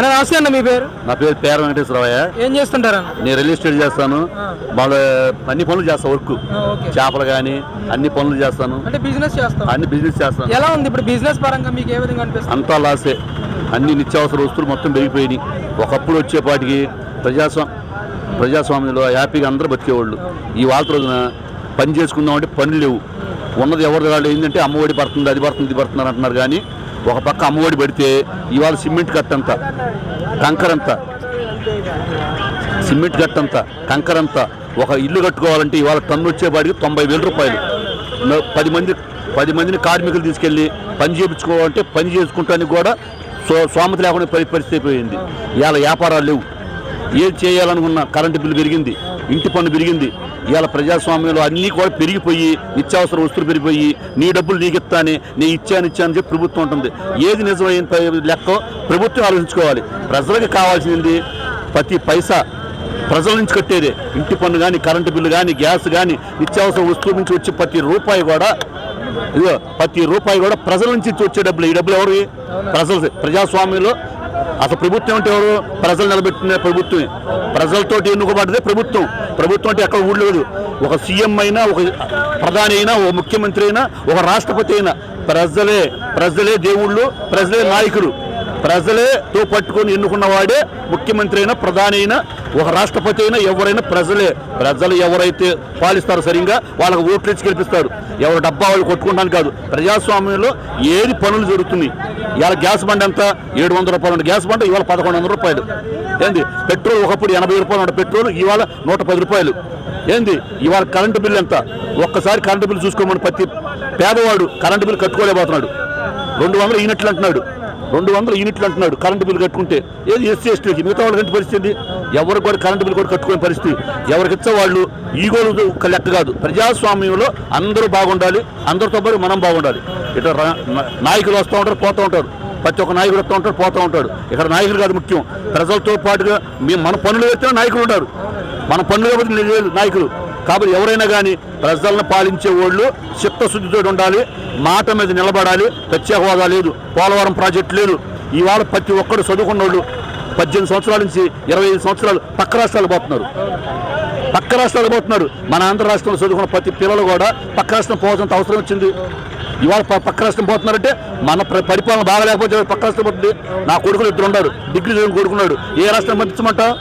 నమస్తే అన్న, మీ పేరు? నా పేరు పేర వెంకటేశ్వరయ్య. ఏం చేస్తుంటారు? నేను రియల్ ఎస్టేట్ చేస్తాను. వాళ్ళ అన్ని పనులు చేస్తాను. వర్క్ చేపలు కానీ అన్ని పనులు చేస్తాను. అంటే బిజినెస్ చేస్తాను. అన్ని బిజినెస్ చేస్తాను. ఎలా ఉంది ఇప్పుడు బిజినెస్ పరంగా మీకు ఏ విధంగా అనిపిస్తుంది? అంతా లాసే. అన్ని నిత్యావసర వస్తువులు మొత్తం పెరిగిపోయినాయి. ఒకప్పుడు వచ్చేపాటికి ప్రజాస్వామ్యంలో హ్యాపీగా అందరూ బతికేవాళ్ళు. ఈ వాళ్ళ రోజున పని చేసుకుందామంటే పనులు లేవు. ఉన్నది ఎవరి వాళ్ళు ఏంటంటే అమ్మఒడి పడుతుంది, అది పడుతుంది, ఇది పడుతున్నారు అంటున్నారు. కానీ ఒక పక్క అమ్మఒడి పడితే ఇవాళ సిమెంట్ కట్టంతా, కంకరంతా, సిమెంట్ కట్టంతా, కంకరంతా ఒక ఇల్లు కట్టుకోవాలంటే ఇవాళ టన్ను వచ్చేపాటికి 90,000 రూపాయలు. 10 మందిని కార్మికులు తీసుకెళ్ళి పని చేయించుకోవాలంటే పని చేసుకుంటానికి కూడా స్వామత లేకుండా పరిస్థితి అయిపోయింది. ఇవాళ వ్యాపారాలు లేవు. ఏం చేయాలనుకున్న కరెంటు బిల్లు పెరిగింది, ఇంటి పన్ను పెరిగింది. ఇవాళ ప్రజాస్వామ్యంలో అన్నీ కూడా పెరిగిపోయి నిత్యావసర వస్తువులు పెరిగిపోయి నీ డబ్బులు నీకు ఇస్తానే, నేను ఇచ్చాను చెప్పి ప్రభుత్వం ఉంటుంది. ఏది నిజమైన లెక్క ప్రభుత్వం ఆలోచించుకోవాలి. ప్రజలకు కావాల్సింది ప్రతి పైసా ప్రజల నుంచి కట్టేదే. ఇంటి పన్ను కానీ, కరెంటు బిల్లు కానీ, గ్యాస్ కానీ, నిత్యావసర వస్తువుల నుంచి వచ్చే ప్రతి రూపాయి కూడా ప్రజల నుంచి వచ్చే డబ్బులు. ఈ డబ్బులు ఎవరు? ప్రజలు. ప్రజాస్వామ్యంలో అసలు ప్రభుత్వం అంటే ఎవరు? ప్రజలు నిలబెట్టిన ప్రభుత్వమే. ప్రజలతో ఎన్నుకోబడ్డదే ప్రభుత్వం. ప్రభుత్వం అంటే ఎక్కడ ఊళ్ళో ఒక సీఎం అయినా, ఒక ప్రధాని అయినా, ఒక ముఖ్యమంత్రి అయినా, ఒక రాష్ట్రపతి అయినా ప్రజలే దేవుళ్ళు, ప్రజలే నాయకులు. ప్రజలేతో పట్టుకొని ఎన్నుకున్న వాడే ముఖ్యమంత్రి అయినా, ప్రధాని అయినా, ఒక రాష్ట్రపతి అయినా, ఎవరైనా ప్రజలు ఎవరైతే పాలిస్తారో సరిగ్గా వాళ్ళకి ఓట్లు ఇచ్చి గెలిపిస్తారు. ఎవరు డబ్బా వాళ్ళు కొట్టుకుంటాను కాదు. ప్రజాస్వామ్యంలో ఏది పనులు జరుగుతున్నాయి. ఇవాళ గ్యాస్ బండ్ ఎంత? 700 రూపాయలు గ్యాస్ బండ్, ఇవాళ 1100 రూపాయలు. ఏంది? పెట్రోల్ ఒకప్పుడు 80 రూపాయలు ఉండే పెట్రోల్ ఇవాళ 110 రూపాయలు. ఏంది? ఇవాళ కరెంటు బిల్లు ఎంత? ఒక్కసారి కరెంటు బిల్లు చూసుకోమని ప్రతి పేదవాడు కరెంటు బిల్లు కట్టుకోలేకపోతున్నాడు. 200 యూనిట్లు అంటున్నాడు. 200 యూనిట్లు అంటున్నాడు కరెంటు బిల్లు కట్టుకుంటే. ఏది ఎస్సీ ఎస్టీకి? మిగతా వాళ్ళకి పరిస్థితి ఎవరికి కూడా కరెంటు బిల్లు కూడా కట్టుకునే పరిస్థితి. ఎవరికి ఇచ్చే వాళ్ళు ఈగోలు లెక్క కాదు. ప్రజాస్వామ్యంలో అందరూ బాగుండాలి, అందరితో పాటు మనం బాగుండాలి. ఇట్లా నాయకులు వస్తూ ఉంటారు, పోతూ ఉంటారు. ప్రతి ఒక్క నాయకుడు వస్తూ ఉంటాడు, పోతూ ఉంటాడు. ఇక్కడ నాయకులు కాదు ముఖ్యం. ప్రజలతో పాటుగా మన పనులు వేస్తే నాయకులు ఉంటారు. మన పనులు లేకపోతే నాయకులు. కాబట్టి ఎవరైనా కానీ ప్రజలను పాలించే వాళ్ళు చిత్తశుద్ధితో ఉండాలి, మాట మీద నిలబడాలి. ప్రత్యేక హోదా లేదు, పోలవరం ప్రాజెక్టు లేదు. ఇవాళ ప్రతి ఒక్కరు చదువుకున్న వాళ్ళు 18 సంవత్సరాల నుంచి 25 సంవత్సరాలు పక్క రాష్ట్రాలు పోతున్నారు. మన ఆంధ్ర రాష్ట్రంలో చదువుకున్న ప్రతి పిల్లలు కూడా పక్క రాష్ట్రం పోవాల్సిన అవసరం వచ్చింది. ఇవాళ పక్క రాష్ట్రం పోతున్నారంటే మన పరిపాలన బాగాలేకపోతే పక్క రాష్ట్రం పోతుంది. నా కొడుకులు 2 ఉన్నారు, డిగ్రీ చదువుకుని కొడుకున్నాడు. ఏ రాష్ట్రం పంపించమంటావు?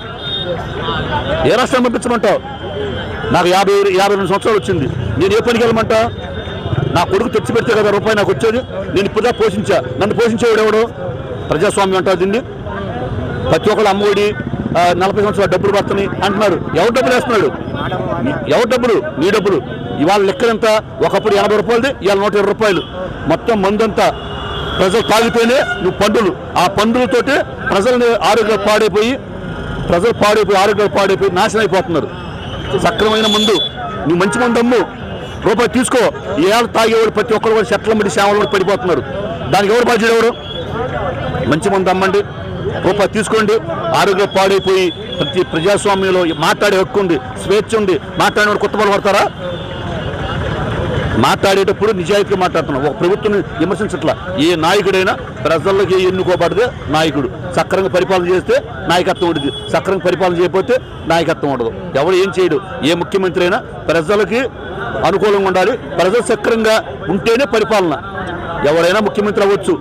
నాకు 52 సంవత్సరాలు వచ్చింది. నేను ఏ పనికి వెళ్ళమంటా? నా కొడుకు తెచ్చి పెడితే కదా రూపాయి నాకు వచ్చేది. నేను ఇప్పుడుదా పోషించా. నన్ను పోషించేవాడు ఎవడు? ప్రజాస్వామ్యం అంటారు దీన్ని. ప్రతి ఒక్కరు అమ్మఒడి 40 సంవత్సరాలు డబ్బులు పడుతున్నాయి అంటున్నారు. ఎవరు డబ్బులు వేస్తున్నాడు? ఎవరు డబ్బులు? నీ డబ్బులు. ఇవాళ లెక్కలంత ఒకప్పుడు 80 రూపాయలది, ఇవాళ 120 రూపాయలు. మొత్తం మందంతా ప్రజలు తాగితేనే నువ్వు పండులు. ఆ పండులతోటి ప్రజలని ఆరోగ్యాలు పాడైపోయి ఆరోగ్యాలు పాడైపోయి నాశనం అయిపోతున్నారు. సక్రమైన మందు, నువ్వు మంచి మందు అమ్ము, రూపాయి తీసుకో. ఏళ్ళ తాగేవాడు ప్రతి ఒక్కరు కూడా చెట్ల మధ్య సేవలు కూడా పడిపోతున్నారు. దానికి ఎవరు బాధ్యుడు? ఎవరు? మంచి మందు అమ్మండి, రూపాయి తీసుకోండి. ఆరోగ్యం పాడైపోయి ప్రతి ప్రజాస్వామ్యంలో మాట్లాడే హక్కు ఉంది, స్వేచ్ఛ ఉంది. మాట్లాడినవాడు కొత్త పనులు పడతారా? మాట్లాడేటప్పుడు నిజాయితీగా మాట్లాడుతున్నాం. ఒక ప్రభుత్వం విమర్శించట్లా. ఏ నాయకుడైనా ప్రజలకి ఎన్నుకోబడితే నాయకుడు. సక్రంగా పరిపాలన చేస్తే నాయకత్వం ఉంటుంది, సక్రంగా పరిపాలన చేయకపోతే నాయకత్వం ఉండదు. ఎవరు ఏం చేయడు. ఏ ముఖ్యమంత్రి అయినా ప్రజలకి అనుకూలంగా ఉండాలి. ప్రజలు సక్రంగా ఉంటేనే పరిపాలన. ఎవరైనా ముఖ్యమంత్రి అవ్వచ్చు.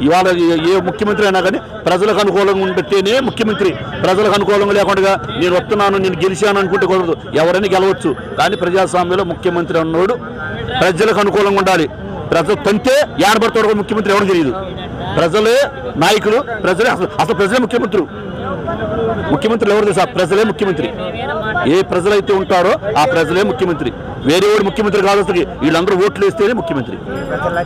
ఇవాళ ఏ ముఖ్యమంత్రి అయినా కానీ ప్రజలకు అనుకూలంగా ఉంటేనే ముఖ్యమంత్రి. ప్రజలకు అనుకూలంగా లేకుండా నేను వస్తున్నాను, నేను గెలిచాను అనుకుంటే కుదరదు. ఎవరైనా గెలవచ్చు. కానీ ప్రజాస్వామ్యంలో ముఖ్యమంత్రి అన్నోడు ప్రజలకు అనుకూలంగా ఉండాలి. ప్రజలు తంతే ఏడబడతాడు ముఖ్యమంత్రి ఎవరు తెలియదు. ప్రజలే నాయకులు, అసలు ప్రజలే ముఖ్యమంత్రులు ఎవరు తెలుసా? ప్రజలే ముఖ్యమంత్రి. ఏ ప్రజలైతే ఉంటారో ఆ ప్రజలే ముఖ్యమంత్రి. వేరే వాడు ముఖ్యమంత్రి కాదు. అసలు వీళ్ళందరూ ఓట్లు వేస్తేనే ముఖ్యమంత్రి.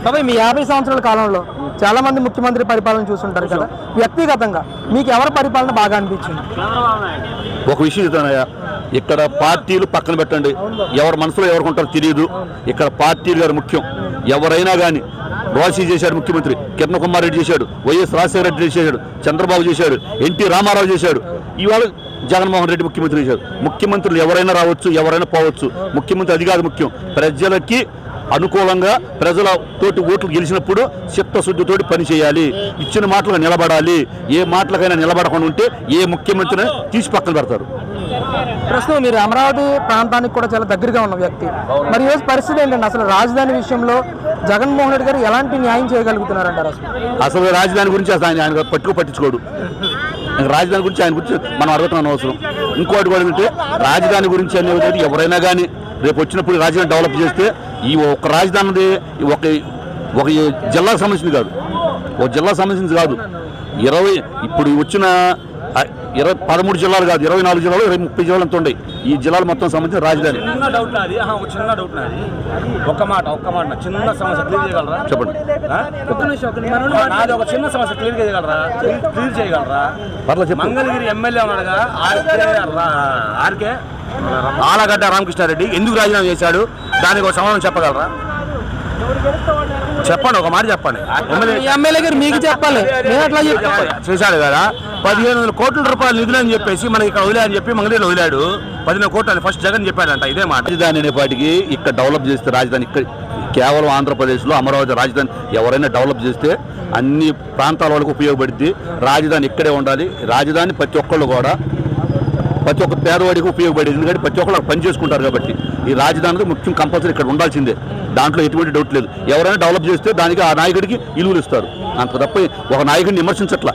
కాబట్టి మీ 50 సంవత్సరాల కాలంలో చాలా మంది ముఖ్యమంత్రి పరిపాలన చూస్తుంటారు కదా. వ్యక్తిగతంగా మీకు ఎవరి పరిపాలన బాగా అనిపించింది? ఒక విషయం చెప్తానయ్యా, ఇక్కడ పార్టీలు పక్కన పెట్టండి. ఎవరి మనసులో ఎవరికి ఉంటారో తెలియదు. ఇక్కడ పార్టీలు గారు ముఖ్యం. ఎవరైనా కానీ రోషి చేశాడు ముఖ్యమంత్రి, కిరణ్ కుమార్ రెడ్డి చేశాడు, వైఎస్ రాజశేఖర రెడ్డి చేశాడు, చంద్రబాబు చేశాడు, ఎన్టీ రామారావు చేశాడు, ఇవాళ జగన్మోహన్ రెడ్డి ముఖ్యమంత్రి చేశాడు. ముఖ్యమంత్రులు ఎవరైనా రావచ్చు, ఎవరైనా పోవచ్చు. ముఖ్యమంత్రి అది కాదు ముఖ్యం. ప్రజలకి అనుకూలంగా ప్రజల తోటి ఓట్లు గెలిచినప్పుడు చిత్తశుద్ధితోటి పని చేయాలి, ఇచ్చిన మాటలకు నిలబడాలి. ఏ మాటలకైనా నిలబడకుండా ఉంటే ఏ ముఖ్యమంత్రిని తీసి పక్కన పెడతారు. ప్రస్తుతం మీరు అమరావతి ప్రాంతానికి కూడా చాలా దగ్గరగా ఉన్న వ్యక్తి, మరి ఈరోజు పరిస్థితి ఏంటంటే అసలు రాజధాని విషయంలో జగన్మోహన్ రెడ్డి గారు ఎలాంటి న్యాయం చేయగలుగుతున్నారంటారు? అసలు రాజధాని గురించి అసలు ఆయన పట్టించుకోడు. రాజధాని గురించి ఆయన గురించి మనం అడుగుతున్నాం అవసరం. ఇంకోటి కూడా ఏంటంటే రాజధాని గురించి అనేది ఎవరైనా కానీ రేపు వచ్చినప్పుడు రాజధాని డెవలప్ చేస్తే ఈ ఒక రాజధాని ఒక జిల్లాకు సంబంధించింది కాదు, ఒక జిల్లాకు సంబంధించింది కాదు. ఇప్పుడు వచ్చిన 13 జిల్లాలు కాదు, 24 జిల్లాలు, 30 జిల్లాలు ఎంత ఉన్నాయి. ఈ జిల్లాలు మొత్తం సంబంధించిన రాజధాని. చిన్న డౌట్ నాది, ఒక్క మాట చిన్న సమస్య క్లియర్ చేయగలరా? చెప్పండి. నాది ఒక చిన్న సమస్య క్లియర్ చేయగలరా? మంగళగిరి ఎమ్మెల్యే ఉన్నాడుగా ఆర్కే ఆలగడ్డ రామకృష్ణారెడ్డి ఎందుకు రాజీనామా చేశాడు? దానికి ఒక సమాధానం చెప్పగలరా? చెప్పండి, ఒక మాట చెప్పండి. ఎమ్మెల్యే గారు మీకు చెప్పాలి, చేశాడు కదా 1500 కోట్ల రూపాయల నిధులు అని చెప్పేసి మనకి ఇక్కడ వదిలే అని చెప్పి మంగళగిరిలో వదిలాడు. 15 కోట్లు అని ఫస్ట్ జగన్ చెప్పాడంట. ఇదే మాట. రాజధాని అనేపాటికి ఇక్కడ డెవలప్ చేస్తే రాజధాని ఇక్కడ కేవలం ఆంధ్రప్రదేశ్లో అమరావతి రాజధాని ఎవరైనా డెవలప్ చేస్తే అన్ని ప్రాంతాల వాళ్ళకు ఉపయోగపడుద్ది. రాజధాని ఇక్కడే ఉండాలి. రాజధాని ప్రతి ఒక్కళ్ళు కూడా ప్రతి ఒక్క పేదవాడికి ఉపయోగపడేది, ఎందుకంటే ప్రతి ఒక్కళ్ళు పని చేసుకుంటారు కాబట్టి. ఈ రాజధానికి ముఖ్యం కంపల్సరీ ఇక్కడ ఉండాల్సిందే, దాంట్లో ఎటువంటి డౌట్ లేదు. ఎవరైనా డెవలప్ చేస్తే దానికి ఆ నాయకుడికి విలువలు ఇస్తారు, అంత తప్ప ఒక నాయకుడిని విమర్శించట్లా,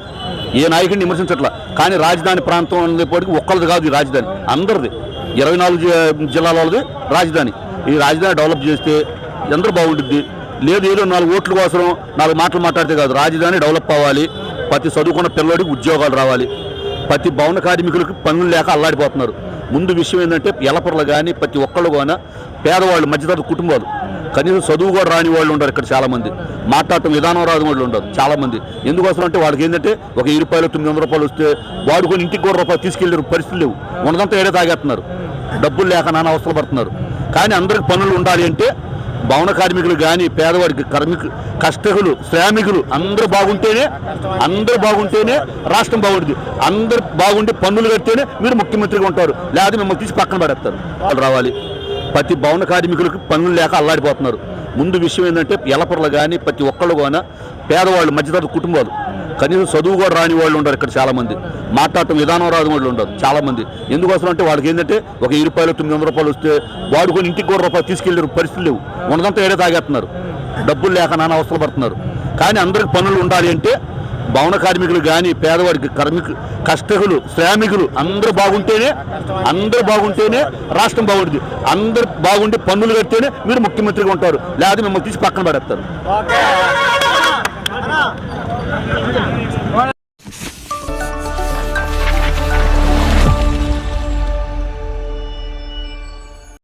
ఏ నాయకుడిని విమర్శించట్లా. కానీ రాజధాని ప్రాంతం అనేప్పటికీ ఒక్కరిది కాదు, ఈ రాజధాని అందరిది, 24 జిల్లాల వాళ్ళది రాజధాని. ఈ రాజధాని డెవలప్ చేస్తే అందరూ బాగుంటుంది. లేదు ఏదో 4 ఓట్ల కోసం 4 మాటలు మాట్లాడితే కాదు, రాజధాని డెవలప్ అవ్వాలి. ప్రతి చదువుకున్న పిల్లవాడికి ఉద్యోగాలు రావాలి. ప్రతి భవన కార్మికులకు పనులు లేక అల్లాడిపోతున్నారు. ముందు విషయం ఏంటంటే ఎలపర్లు కానీ ప్రతి ఒక్కళ్ళు కానీ పేదవాళ్ళు, మధ్యతరగతి కుటుంబాలు, కనీసం చదువు కూడా రాని వాళ్ళు ఉంటారు ఇక్కడ చాలామంది, మాట్లాడటం విధానం రాని వాళ్ళు ఉంటారు చాలామంది. ఎందుకోసం అంటే వాళ్ళకి ఏంటంటే ఒక 1000 రూపాయలు 900 రూపాయలు వస్తే వాడుకొని ఇంటికి కూడా రూపాయలు తీసుకెళ్ళే పరిస్థితులు లేవు. ఉన్నదంతా ఏడే తాగేస్తున్నారు, డబ్బులు లేక నానా అవస్థలు పడుతున్నారు. కానీ అందరికి పనులు ఉండాలి అంటే భవన కార్మికులు కానీ పేదవాడికి కష్టకులు, శ్రామికులు అందరూ బాగుంటేనే రాష్ట్రం బాగుంటుంది. అందరూ బాగుండి పన్నులు కడితేనే మీరు ముఖ్యమంత్రిగా ఉంటారు, లేదా మిమ్మల్ని తీసి పక్కన పడేస్తారు. వాళ్ళు రావాలి. ప్రతి భవన కార్మికులకు పనులు లేక అల్లాడిపోతున్నారు. ముందు విషయం ఏంటంటే ఎలపర్లు కానీ ప్రతి ఒక్కళ్ళు కానీ పేదవాళ్ళు, మధ్యతరగతి కుటుంబాలు, కనీసం చదువు కూడా రాని వాళ్ళు ఉంటారు ఇక్కడ చాలామంది, మాట్లాడటం విధానం రాని వాళ్ళు ఉంటారు చాలామంది. ఎందుకోసం అంటే వాళ్ళకి ఏంటంటే ఒక 1000 రూపాయలు 900 రూపాయలు వస్తే వాడుకొని ఇంటికి కూడా రూపాయలు తీసుకెళ్ళే పరిస్థితులు లేవు. ఉన్నదంతా ఏడే తాగేస్తున్నారు, డబ్బులు లేక నానా అవస్థలు పడుతున్నారు. కానీ అందరికి పనులు ఉండాలి అంటే భవన కార్మికులు కానీ పేదవాడికి కష్టకులు, శ్రామికులు అందరూ బాగుంటేనే రాష్ట్రం బాగుంటుంది. అందరూ బాగుండి పన్నులు కడితేనే మీరు ముఖ్యమంత్రిగా ఉంటారు, లేదా మిమ్మల్ని తీసి పక్కన పడేస్తారు.